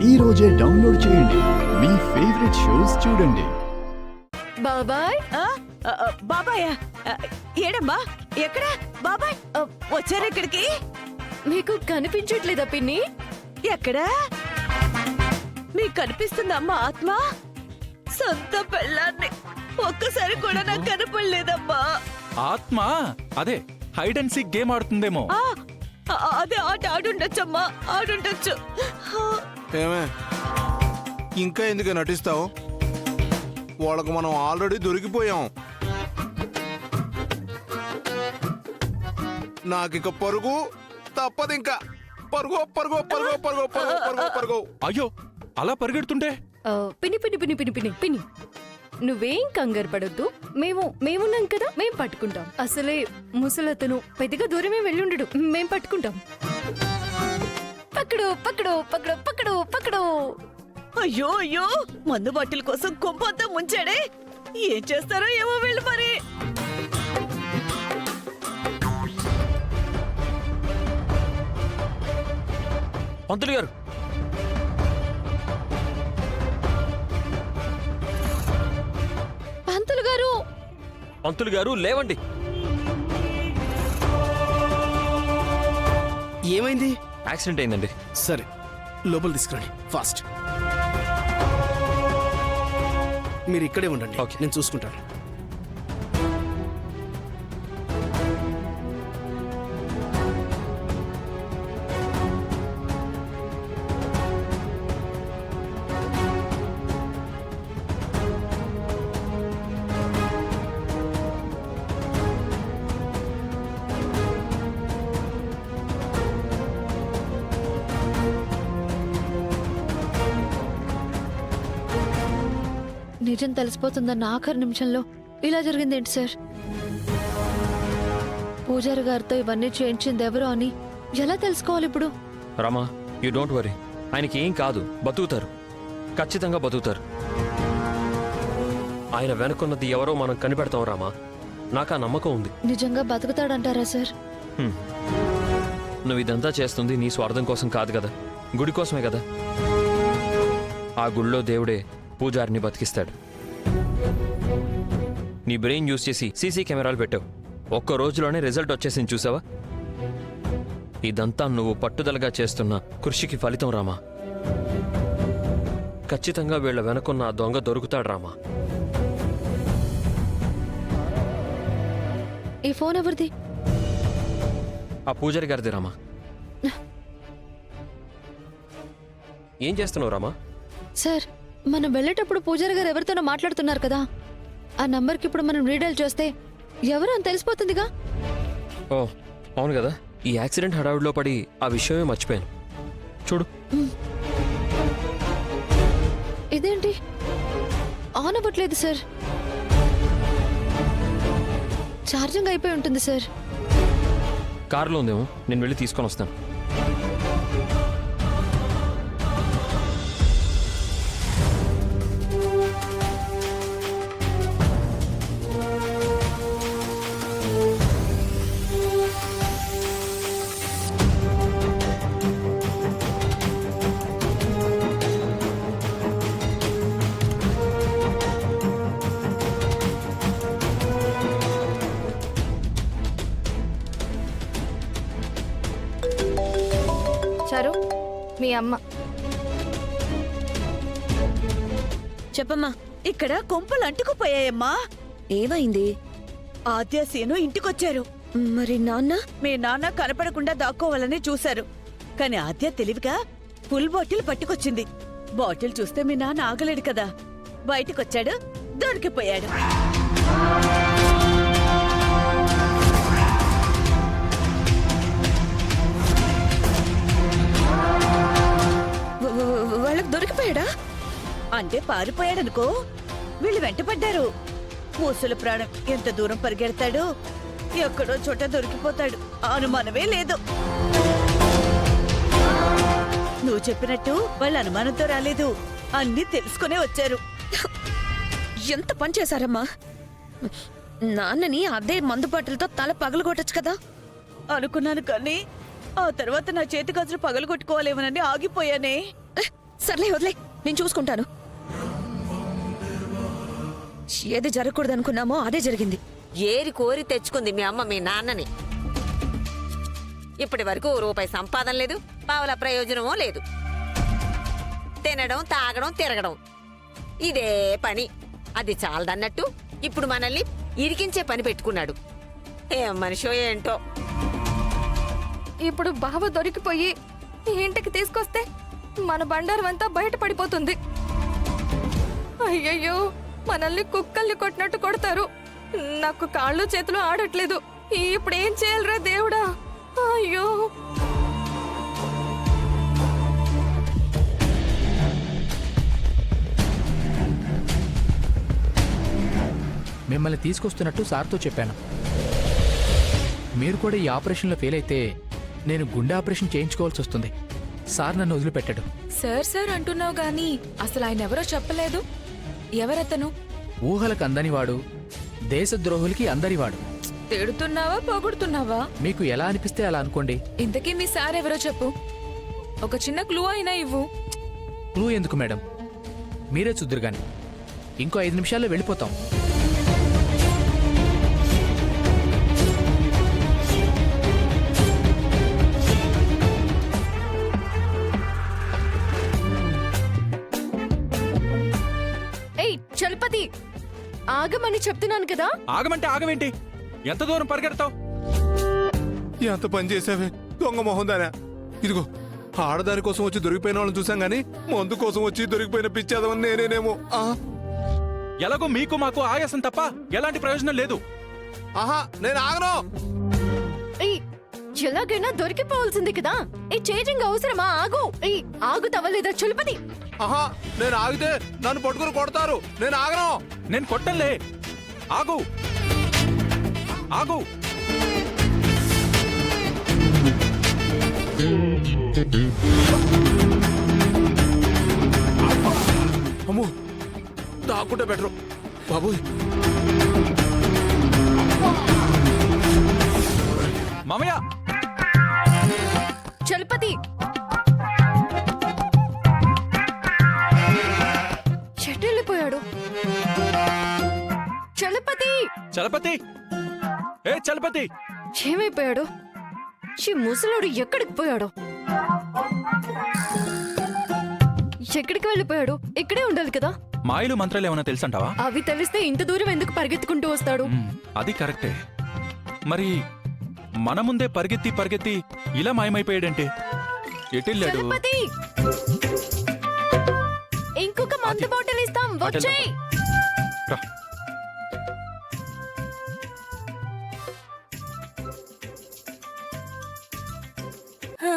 ఈ రోజే డౌన్లోడ్ చేయండి. మీ ఫేవరెట్ షోస్ చూడండి. బాబాయ్ బాబాయ్ ఏడమ్మా ఎక్కడ బాబాయ్ వచ్చారు ఇక్కడికి? మీకు కనిపించట్లేదా పిన్ని? ఎక్కడా మీకు కనిపిస్తుందమ్మా ఆత్మ? సొంత పెళ్ళాన్ని ఒక్కసారి కూడా నాకు కనపడలేదమ్మా. ఆత్మ అదే హైడ్ అండ్ సీక్ గేమ్ ఆడుతుందేమో. అదే ఆట ఆడుండొచ్చమ్మా, ఆడుండొచ్చు. ఏమే ఇంకా ఎందుకు నటిస్తావు? వాళ్ళకు మనం ఆల్రెడీ దొరికిపోయాం. నాకిక పరుగు తప్పదు. ఇంకా పరుగు పరుగు పరుగు పరుగు పరుగు పరుగు పరుగు. అయ్యో అలా పరిగెడుతుంటే పిన్ని పిన్ని పిన్ని పిన్ని పిన్ని పిన్ని నువ్వేం కంగారు పడొద్దు. మేమున్నాం కదా, మేం పట్టుకుంటాం. అసలే ముసలతను పెద్దగా దూరమే వెళ్ళుండడు, మేం పట్టుకుంటాం. పక్కడు పక్కడు పక్కడు పక్కడు పక్కడు. అయ్యో అయ్యో, మందు బాటిల్ కోసం కొంపంతా ముంచాడే. ఏం చేస్తారో ఏమో వీళ్ళు మరి. పంతులు గారు, పంతులు గారు, పంతులు గారు లేవండి. ఏమైంది? యాక్సిడెంట్ అయిందండి. సరే లోపల తీసుకురండి ఫాస్ట్. మీరు ఇక్కడే ఉండండి, ఓకే. నేను చూసుకుంటాను. నిజం తెలిసిపోతుందన్న ఆఖరి నిమిషంలో ఇలా జరిగిందేంటి సార్? పూజారి గారితో ఇవన్నీ చేయించింది ఎవరో అని ఎలా తెలుసుకోవాలి ఇప్పుడు? Rama, you don't worry. ఆయనకి ఏం కాదు, బతుకుతారు, ఖచ్చితంగా బతుకుతారు. ఆయన వెనుకున్నది ఎవరో మనం కనిపెడతాం రామా, నాకు ఆ నమ్మకం ఉంది. నిజంగా బతుకుతాడంటారా సార్? నువ్వు ఇదంతా చేస్తుంది నీ స్వార్థం కోసం కాదు కదా, గుడి కోసమే కదా. ఆ గుళ్ళో దేవుడే పూజారిని బతికిస్తాడు. నీ బ్రెయిన్ యూజ్ చేసి సీసీ కెమెరాలు పెట్టావు, ఒక్క రోజులోనే రిజల్ట్ వచ్చేసింది చూసావా? ఇదంతా నువ్వు పట్టుదలగా చేస్తున్న కృషికి ఫలితం రామా. ఖచ్చితంగా వీళ్ళ వెనకున్న ఆ దొంగ దొరుకుతాడు రామా. ఈ ఫోన్ ఎవరిది? ఆ పూజారి గారిది రామా. ఏం చేస్తున్నావు రామా? సార్, మనం వెళ్ళేటప్పుడు పూజారి గారు ఎవరితోనో మాట్లాడుతున్నారు కదా, ఆ నంబర్కి ఇప్పుడు మనం రీడైల్ చేస్తే ఎవరు అని తెలిసిపోతుందిగా. ఓ అవును కదా, ఈ యాక్సిడెంట్ హడావుడిలో పడి ఆ విషయమే మర్చిపోయాను. చూడు, ఇదేంటి ఆన్ అవ్వట్లేదు సార్? ఛార్జింగ్ అయిపోయి ఉంటుంది సార్. కారులో ఉందేమో, నేను వెళ్ళి తీసుకొని వస్తాను. చారు, మీ అమ్మ. చెప్పమ్మా. ఇక్కడ కొంపలు అంటుకుపోయాయమ్మా. ఏమైంది? ఆద్య సీను ఇంటికొచ్చారు. మరి నాన్న? మీ నాన్న కనపడకుండా దాక్కోవాలని చూశారు, కానీ ఆద్య తెలివిగా ఫుల్ బాటిల్ పట్టుకొచ్చింది. బాటిల్ చూస్తే మీ నాన్న ఆగలేడు కదా, బయటకొచ్చాడు, దొరికిపోయాడు. వాళ్ళకి దొరికిపోయాడా? అంటే పారిపోయాడనుకో. వీళ్ళు వెంటపడ్డారు. మూసుల ప్రాణం ఎంత దూరం పరిగెడతాడో, ఎక్కడో చోట దొరికిపోతాడు, అనుమానమే లేదు. నువ్వు చెప్పినట్టు వాళ్ళ అనుమానంతో రాలేదు, అన్నీ తెలుసుకునే వచ్చారు. ఎంత పని చేశారమ్మా! నాన్నని అదే మందుబాటులతో తల పగలగొట్టచ్చు కదా. అనుకున్నాను, కానీ ఆ తర్వాత నా చేతి గాజులు పగలగొట్టుకోవాలేమోనని ఆగిపోయానే. సర్లే వదిలే, నేను చూసుకుంటాను. ఏది జరగకూడదు అనుకున్నామో అదే జరిగింది. ఏరి కోరి తెచ్చుకుంది మీ అమ్మ మీ నాన్నని. ఇప్పటి వరకు రూపాయి సంపాదన లేదు, పావుల ప్రయోజనమో లేదు. తినడం, తాగడం, తిరగడం ఇదే పని. అది చాలదన్నట్టు ఇప్పుడు మనల్ని ఇరికించే పని పెట్టుకున్నాడు. ఏం మనిషో ఏంటో. ఇప్పుడు బావ దొరికిపోయి ఇంటికి తీసుకొస్తే మన బండారం అంతా బయట పడిపోతుంది. అయ్యయ్యో, మనల్ని కుక్కల్ని కొట్టినట్టు కొడతారు. నాకు కాళ్ళు చేతులు ఆడట్లేదు. ఇప్పుడు ఏం చేయాలరా దేవుడా? అయ్యో. మిమ్మల్ని తీసుకొస్తున్నట్టు సార్తో చెప్పాను. మీరు కూడా ఈ ఆపరేషన్లో ఫెయిల్ అయితే నేను గుండె ఆపరేషన్ చేయించుకోవాల్సి వస్తుంది. సార్ నన్ను వదిలిపెట్టాడు. సార్ సార్ అంటున్నావు గాని అసలు ఆయన ఎవరో చెప్పలేదు. ఎవరతను? ఊహలకు అందనివాడు, దేశద్రోహులకి అందరివాడు. తిడుతున్నావా పొగుడుతున్నావా? మీకు ఎలా అనిపిస్తే అలా అనుకోండి. ఇంతకీ మీ సార్ ఎవరో చెప్పు. ఒక చిన్న క్లూ అయినా ఇవ్వు. క్లూ ఎందుకు మేడం, మీరే చూద్దురు గాని. ఇంకో 5 నిమిషాల్లో వెళ్ళిపోతాం. ఏయ్ చలపతి, ఆగమని చెప్తున్నాను కదా. ఆగమంటే ఆగమేంటి? ఎంత దూరం పరిగెడతావు? ఎంత పని చేసావే దొంగ మొహం దానా. ఇదిగో ఆడదాని కోసం వచ్చి దొరికిపోయిన వాళ్ళని చూసాం గానీ మందు కోసం వచ్చి దొరికిపోయిన పిచ్చేదవని నేనేనేమో. ఎలాగో మీకు మాకు ఆయాసం తప్ప ఎలాంటి ప్రయోజనం లేదు. ఆహా, నేను ఆగను. ఏయ్ ఎలాగైనా దొరికిపోవాల్సింది కదా. ఈ చేజింగ్ అవసరమా? ఆగు. ఏయ్ ఆగుతావలేదా చలపతి? ఆహా, నేను ఆగితే నన్ను పట్టుకుని కొడతారు. నేను ఆగను. నేను కొట్టంలే. ఆగు ఆగు. అమ్మో, దాక్కుంటే బెటరు బాబోయ్. మామయ్య, చలపతి చెట్టెళ్ళిపోయాడు. చలపతి చలపతి, ఏ చలపతి. ఏమైపోయాడు? ఈ ముసలోడు ఎక్కడికి పోయాడు? ఎక్కడికి వెళ్ళిపోయాడు? ఇక్కడే ఉండాలి కదా. మాయలు మంత్రాలు ఏమైనా తెలుసంటావా? అవి తెలిస్తే ఇంత దూరం ఎందుకు పరిగెత్తుకుంటూ వస్తాడు? అది కరెక్టే. మరి మన ముందే పరిగెత్తి పరిగెత్తి ఇలా మాయమైపోయాడంటే ఎటెళ్ళాడు? చలపతి, ఇంకొక మందు బాటిల్ ఇస్తాం, వచ్చేయ్. రా. ఆ